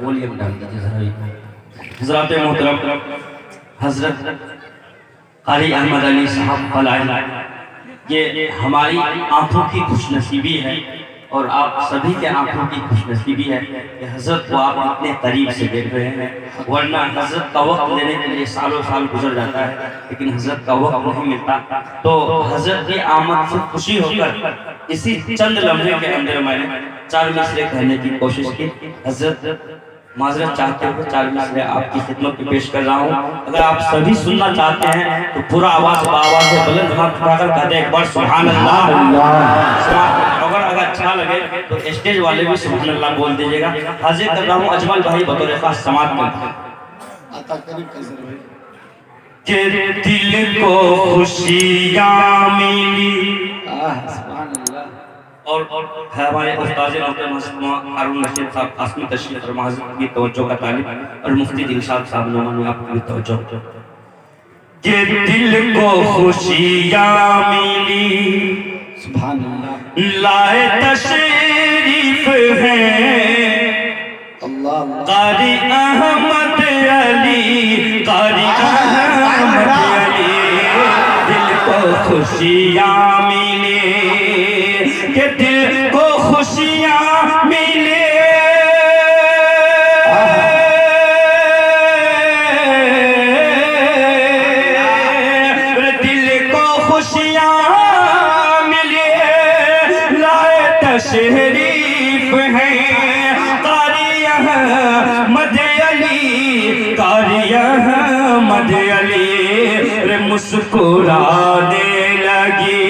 Volume डाल दीजिए जरा। हज़रात मोहतरम, हज़रत क़ारी अहमद अली साहब फलाए, ये हमारी आँखों की खुशनसीबी है और आप सभी के आँखों की खुशनसीबी है कि हज़रत को आप इतने करीब से देख रहे हैं, वरना हज़रत का वक्त लेने के लिए सालों साल गुजर जाता है, लेकिन हज़रत का वक्त नहीं मिलता। तो हज़रत की आमद से खुशी होकर इसी चंद लम्हे के अंदर मैंने 4 मिसरे कहने की कोशिश की। हज़रत माजरत चाहते हो 4 मिसरे आपकी खिदमत में पेश कर रहा हूँ। अगर आप सभी सुनना चाहते हैं तो पूरा आवाज़ बाबा से बुलंद हाथ उठाकर कहते हैं एक बार सुभान अल्लाह। अगर अच्छा लगे तो स्टेज वाले भी सुभान अल्लाह बोल दीजिएगा। हाजिर कर रहा हूँ अजमल भाई बतौर खास समाज में। के दिल को खुशियाँ मिली और है हमारे उस्ताद हारून रशीद साहब आसमी तशरीफ और महज़ूर की तवज्जो का तालिब और मुफ्ती दिलशाद साहब ने आपकी तवज्जो। के दिल को खुशियाँ मिली सुभान अल्लाह लाए तशरीफ है अल्लाह क़ारी अहमद अली, क़ारी अहमद अली, दिल को खुशियाँ मिली, के दिल को खुशियाँ मिले, दिल को खुशियाँ शरीफ है क़ारी अहमद अली, क़ारी अहमद अली, रे मुस्कुराने लगी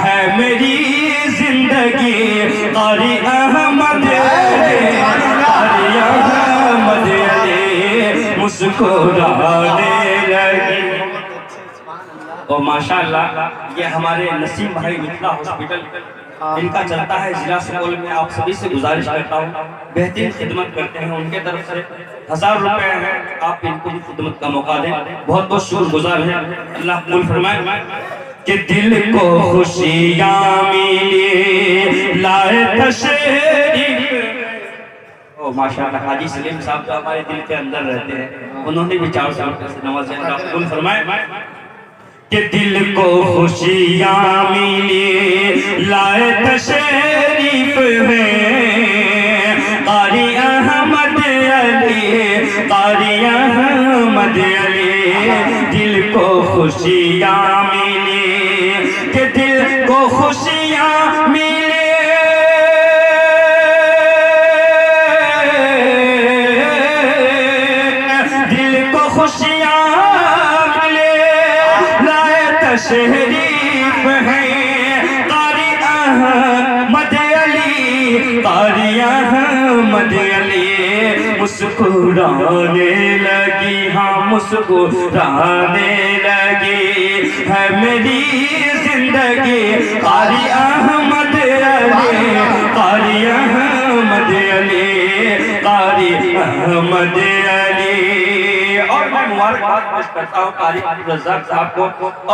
है मेरी जिंदगी, क़ारी अहमद अली, क़ारी अहमद अली, मुस्कुराने लगी। और माशाअल्लाह ये हमारे नसीम भाई मिथिला हॉस्पिटल इनका चलता है जिला सुपौल में। आप सभी से गुजारिश करता हूँ बेहतरीन खिदमत करते हैं, उनके तरफ से 1000 रुपए हैं, आप इनको भी खिदमत का मौका दें। बहुत बहुत शुक्रगुजार हैं, अल्लाह कबूल फरमाए। कि दिल को खुशियाँ मिली लाए तशरीफ, ओ माशाअल्लाह हाजी सलीम साहब तो हमारे दिल के अंदर रहते हैं, उन्होंने भी 400 रुपए से नवाजा, अल्लाह कबूल फरमाए। कि दिल को खुशियाँ मिली लाए तशरीफ है क़ारी अहमद अली, क़ारी अहमद अली, दिल को खुशियाँ मिली, कि दिल को खुशियाँ मिली, दिल को खुशियाँ शरीफ है क़ारी अहमद अली, क़ारी अहमद अली, मुस्कुराने लगी, हाँ मुस्कुराने लगी है मेरी जिंदगी, क़ारी अहमद अली, क़ारी अहमद अली, क़ारी अहमद अली। और मैं मुबारकबाद पेश करता हूँ क़ारी अब्दुल रज़्ज़ाक़ साहब को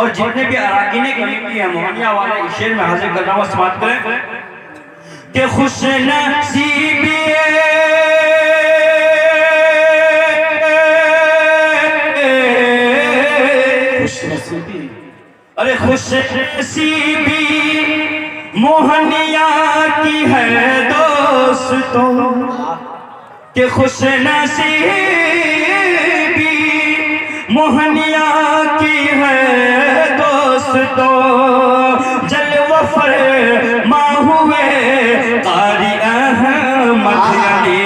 और जितने भी अराकीन कमेटी है मोहनिया वाले इस शेर में हाजिर कर रहा हूँ, समाप्त करें कि खुश नसीबी अरे खुश नसीबी मोहनिया की है दोस्तों, कि खुश नसीबी मोहनिया की है दोस्तों, जलवा फरमा हुए क़ारी अहमद अली,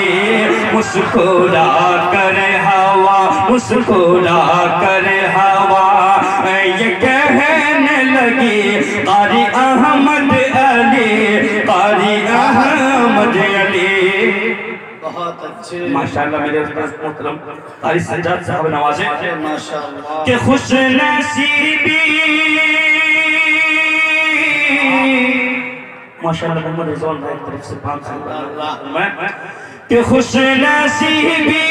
मुस्कुरा कर हवा, मुस्कुरा कर हवा, ये कहने लगी क़ारी अहमद अली, क़ारी अहमद अली। बहुत अच्छे माशाअल्लाह मेरे उस्ताद मोहतरम क़ारी सज्जाद साहब नवाजे माशाअल्लाह। के खुश नसीबी माशाअल्लाह मोहम्मद रिजवान भाई की तरफ से 500 रुपए के खुश नसीबी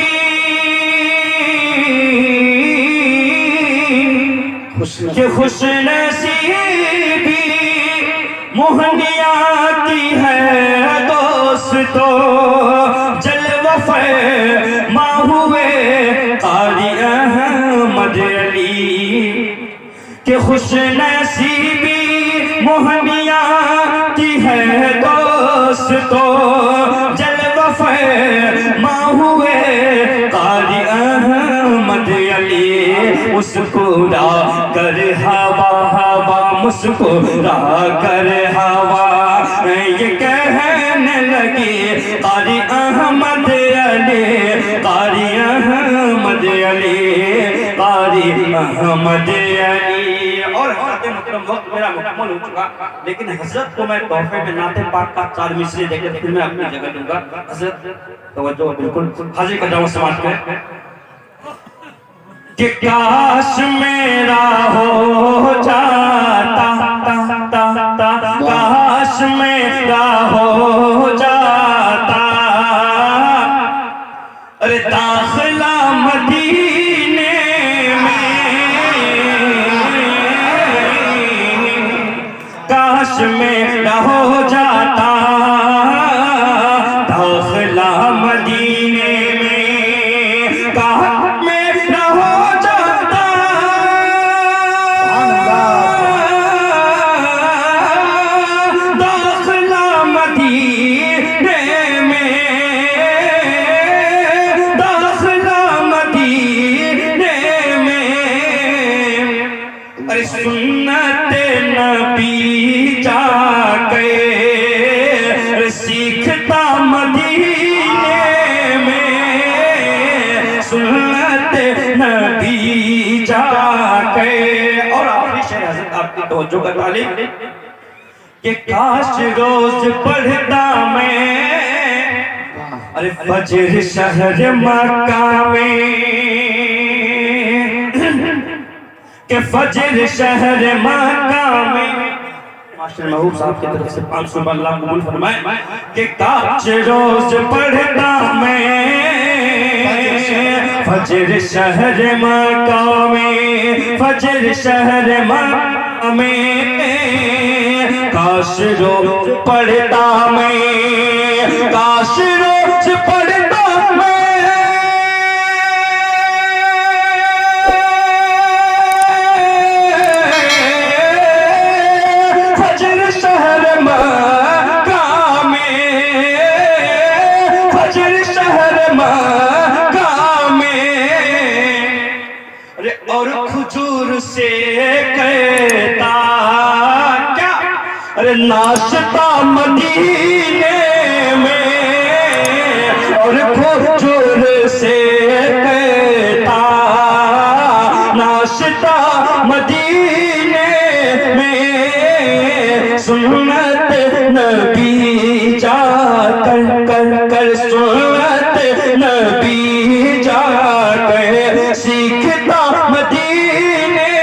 के खुश नसीबी मोहनिया की है दोस्तों, जलवा फरमा हुए कारी अहमद अली के खुश नसीबी मोहनिया की है दोस्तो जलवा फरमा हुए कारी अहमद अली मुस्कुरा कर हवा हवा मुस्कुरा कर हवा ये कहने लगी कारी अहमद अली कारी अहमद अली कारी अहमद अली। और वक्त मेरा मुकम्मल हो चुका, लेकिन हजरत को मैं तोहफे में नाते पाक का 4 मिसरे देकर फिर मैं अपनी जगह दूंगा। हजरत तवज्जो बिल्कुल हाजिर कर जाऊं समाज पे कि काश मेरा हो जाता काश मेरा हो जाता अरे दाखिला मदीने काश मेरा हो जाता दाखिला मदीने में काश मेरा हो जाता दाखिला मदीने में दाखिला मदीने में अरे सुन्नत नबी जाके सीखता मदीने में सुन्नत नबी जाके। और आखिरी शेर हज़रत आपकी तवज्जो का तालिब कि काश रोज पढ़ता मैं अरे फजर शहर मक्का में कि फजर शहर मक्का में मास्टर महबूब साहब की तरफ से 500 अल्लाह कबूल फरमाए कि काश रोज पढ़ता मैं फजर शहर मक्का में फजर शहर मक्का में काश रोज पढ़ता मैं काश रोज पढ़ता मैं फजर शहर मक्का में फजर शहर मक्का में अरे और खजूर से कहता क्या अरे नाश्ता मदीने में और खजूर से कहता नाश्ता मदीने में सुन्नत नबी जा कर सुन्नत नबी जा कर सीखता मदीने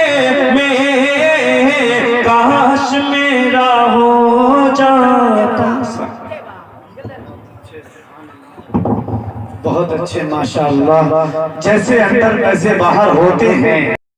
में काश मेरा हो जाता। बहुत अच्छे माशाअल्लाह, जैसे अंदर वैसे बाहर होते हैं।